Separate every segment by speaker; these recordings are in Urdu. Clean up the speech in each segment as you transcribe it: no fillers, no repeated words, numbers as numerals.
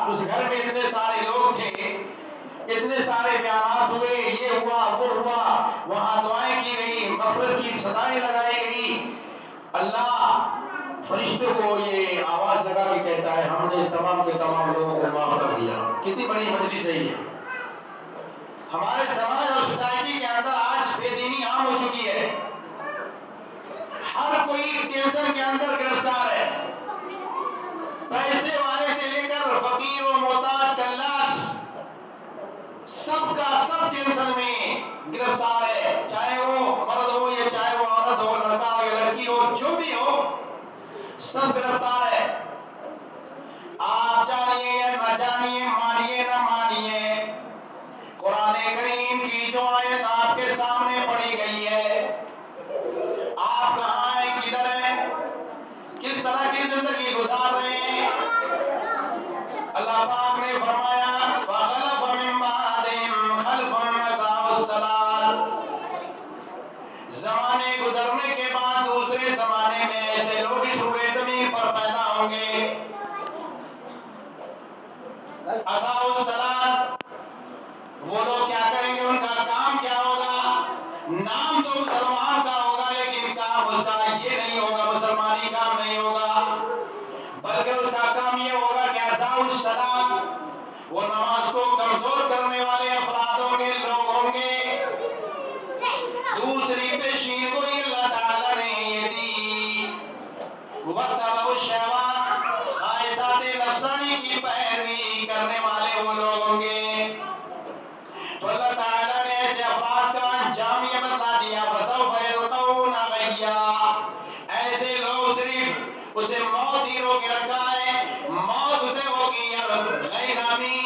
Speaker 1: اس گھر میں اتنے سارے لوگ تھے، اتنے سارے بیانات ہوئے، یہ ہوا وہ ہوا، وہاں دعائیں کی گئی، مغفرت کی صدائیں لگائی گئی. اللہ فرشتوں کو یہ آواز لگا کے کہتا ہے ہم نے تمام کے تمام لوگوں کو معاف کر دیا. کتنی بڑی مجلس ہے یہ. ہمارے سماج اور سوسائٹی کے اندر آج بے دینی عام ہو چکی ہے. ہر کوئی ٹینشن کے اندر گرفتار ہے. پیسے والے سے لے کر فقیر و محتاج کلاس، سب کا سب ٹینشن میں گرفتار ہے. چاہے وہ مرد ہو یا چاہے وہ عورت ہو، لڑکا ہو یا لڑکی ہو، جو بھی ہو سب گرفتار ہے. آپ جانیے یا نہ جانیے، مانیے نہ مانیے، قرآن کریم کی جو آیت آپ کے سامنے پڑھی گئی ہے، آپ کہاں ہیں، کدھر ہیں، کس طرح کی زندگی گزار رہے ہیں. اللہ پاک نے فرمایا فَخَلَفَ مِن بَعْدِهِمْ خَلْفٌ أَضَاعُوا الصَّلَاةَ. زمانے گزرنے کے بعد دوسرے زمانے میں ایسے لوگ اس روئے زمین پر پیدا ہوں گے. أَضَاعُوا الصَّلَاةَ، وہ لوگ کیا کریں گے، ان کا کام کیا ہوگا، نام تو مسلمان کا ہوگا لیکن کام اس کا یہ نہیں ہوگا، مسلمانی کام نہیں ہوگا، بلکہ اس کا کام یہ ہوگا کہ أَضَاعُوا الصَّلَاةَ، وہ نماز کو کمزور کرنے والے افراد ہوں گے، لوگ ہوں گے. دوسری پیشین کو اللہ تعالیٰ نے یہ دی، وَاتَّبَعُوا الشَّهَوَاتِ، خواہشات نفسانی کی پیروی کرنے والے وہ لوگ ہوں گے. تو اللہ تعالیٰ نے ایسے افراد کا انجام یہ بتا دیا فَسَوْفَ يَلْقَوْنَ غَيًّا. ایسے لوگ صرف اسے موت ہی روک رکھا ہے، موت اسے ہوگی غیر نامی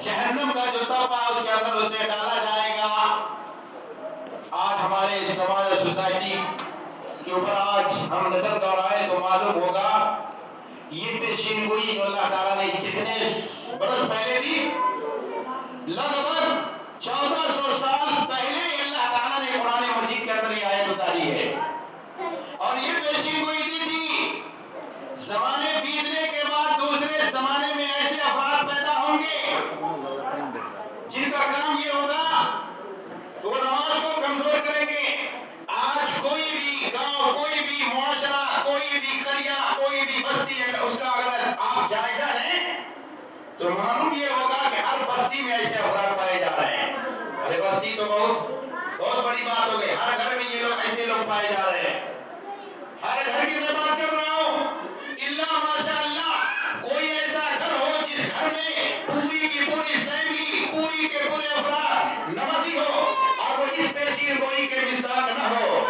Speaker 1: جہنم کا جو طبقہ اس کے اندر اسے ڈالا جائے گا. آج ہمارے سماج اور سوسائٹی کے اوپر آج ہم نظر دوڑائے تو معلوم ہوگا یہ پیشین گوئی جو اللہ تعالیٰ نے کتنے برس پہلے دی، لگ بھگ 1400 سال پہلے اللہ تعالیٰ نے قرآن مجید کے اندر یہ آیت اتاری ہے. اور یہ پیشین گوئی دی تھی زمانے بیتنے کے بعد دوسرے زمانے میں ایسے افراد پیدا ہوں گے جن کا کام یہ ہوگا کہ وہ نماز کو کمزور کریں گے. آج کوئی بھی گاؤں، کوئی بھی معاشرہ، کوئی بھی قریہ، کوئی بھی بستی ہے، اس کا اگر آپ جائزہ لیں تو معلوم یہ ہوگا کہ ہر بستی میں ایسے افراد پائے جا رہے ہیں. ارے بستی تو بہت بڑی بات ہو گئی، ہر گھر میں یہ لوگ ایسے لوگ پائے جا رہے ہیں. ہر گھر کی میں بات کر رہا ہوں، اللہ ماشاء اللہ کوئی ایسا گھر ہو جس گھر میں پوری کی پوری فیملی، پوری کے پورے افراد نمازی ہو اور وہ اس پیشین گوئی کے مصداق نہ ہو.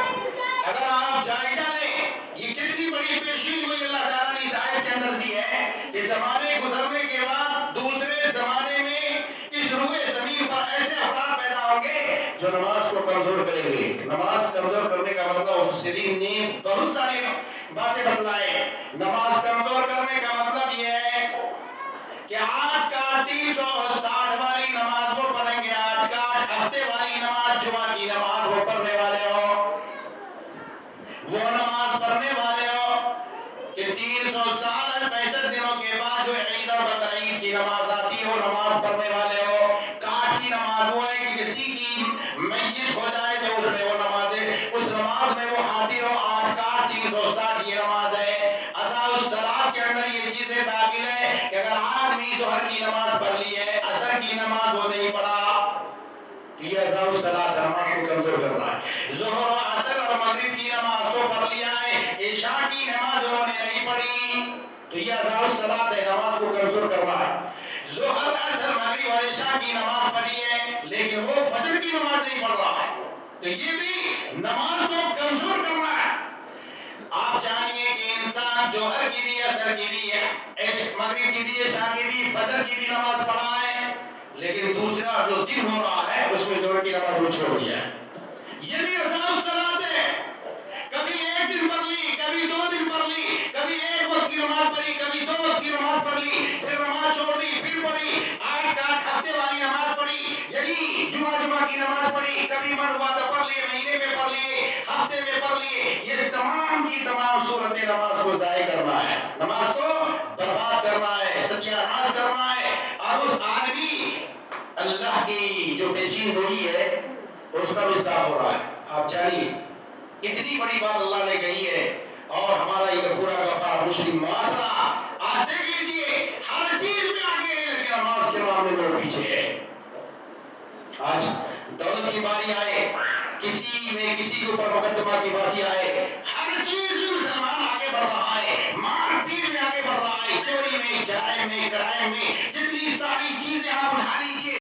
Speaker 1: اگر آپ جائزہ لیں یہ کتنی بڑی پیشین گوئی اللہ تعالیٰ نے اس آیت کے اندر دی ہے کہ زمانے گزرنے کے بعد دوسرے زمانے میں اس روئے زمین پر ایسے افراد پیدا ہوں گے جو نماز کو کمزور کریں گے. نماز کمزور کرنے کا مطلب مفسرین نے بہت ساری باتیں بتلائے. نماز کمزور کرنے کا مطلب یہ ہے کہ 8 کا 360 والی نماز وہ پڑھیں گے، 8 کا ہفتے والی نماز، جمعہ کی نماز وہ پڑھنے والے ہو، وہ نماز پڑھنے والے ہو کہ 300 سال 65 دنوں کے بعد جو عید اور بقرعید کی نماز آتی ہے وہ نماز پڑھنے والے ہو. کاٹ کی نماز وہ ہے کہ کسی کی میت ہو جائے تو اس میں وہ اس نماز میں وہ حاضر ہو. 8 کاٹ 360 یہ نماز ہے. اضاء الصلاۃ کے اندر یہ چیزیں داخل ہے کہ اگر آدمی ظہر کی نماز پڑھ لی ہے، عصر کی نماز وہ نہیں پڑھا، یہ اضاء الصلاۃ نماز کو کمزور کر رہا ہے. ظہر و عصر اور مغرب کی نماز کو پڑھ لیا ہے، عشاء کی نماز انہوں نے نہیں پڑھی تو یہ اضاء الصلاۃ ہے، نماز کو کمزور کر رہا ہے. ظہر عصر مغرب اور عشاء کی نماز پڑھی ہے لیکن وہ فجر کی نماز نہیں پڑھ رہا ہے تو یہ بھی نماز کو کمزور کر رہا ہے. آپ جانیے کہ انسان جوہر کی بھی، عصر کی بھی، مغرب کی بھی، عشاء کی بھی، فجر کی بھی نماز پڑھا ہے لیکن دوسرا جو دن ہو رہا ہے اس میں جوہر کی نماز وہ چھوڑ دیا ہے. یہ بھی اضاء الصلاۃ ہے. کبھی ایک دن پڑھ لی، کبھی 2 دن پڑھ لی، کبھی ایک وقت کی نماز پڑھی، کبھی 2 وقت کی نماز پڑھ لی، پھر نماز چھوڑ دی، پھر پڑھی. 8 کا ہفتے والی نماز پڑھی، یعنی جمعہ کی نماز پڑھی، کبھی من ہوا تو پڑھ لیے، مہینے میں پڑھ لیے، ہفتے میں پڑھ لیے. یہ تمام کی تمام صورتیں نماز کو ضائع کرنا ہے، نماز کو برباد کرنا ہے، ستیہ ناش کرنا ہے. کی جو پیشین گوئی ہے اس کا مصداق ہو رہا ہے. آپ جانیے اتنی بڑی بات اللہ نے کہی ہے اور ہمارا یہ پورا کا پورا مسلم معاشرہ آج دیکھ لیجئے ہر چیز میں آگے ہے لیکن نماز کے معاملے میں پیچھے ہے. آج دولت کی باری آئے, کسی کے اوپر مقدمہ کی باری آئے, ہر چیز میں مسلمان آگے بڑھ رہا ہے, مار پیٹ میں آگے بڑھ رہا ہے, چوری میں, جرائم میں, کرائم میں, جتنی ساری چیزیں آپ اٹھا لیجئے